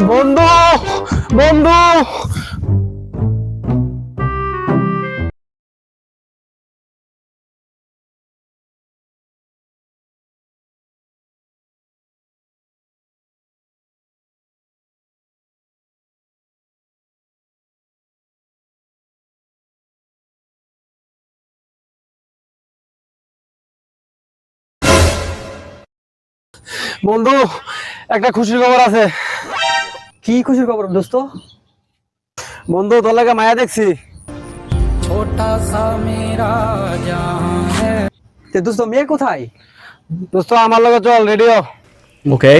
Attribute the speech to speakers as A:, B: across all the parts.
A: বন্ধু, বন্ধু, বন্ধু, একটা খুশির খবর আছে।
B: কি খুশির খবর দোস্ত?
A: বন্ধু, তোর লাগে মায়া দেখছি।
B: তে দোস্ত মেয়ে কোথায়?
A: দোস্ত, আমার লগে চল, রেডিও।
C: Okay.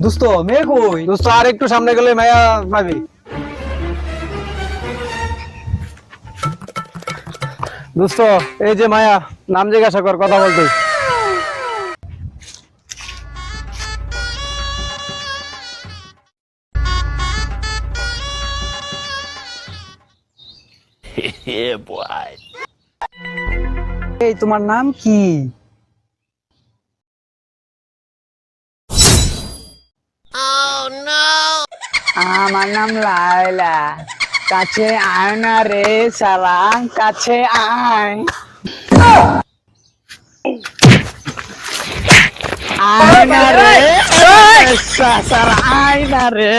B: দোস্ত মেয়ে কই?
A: দোস্ত, আর একটু সামনে গেলে মায়া পাবি। দোস্ত, এই যে মায়া, নাম জিজ্ঞাসা কর, কথা বলতে।
B: এই তোমার নাম কি? আমার নাম লায়লা। কাছে আয় না রে সারা, কাছে আয়। আয় না রে সারা, আয় না রে।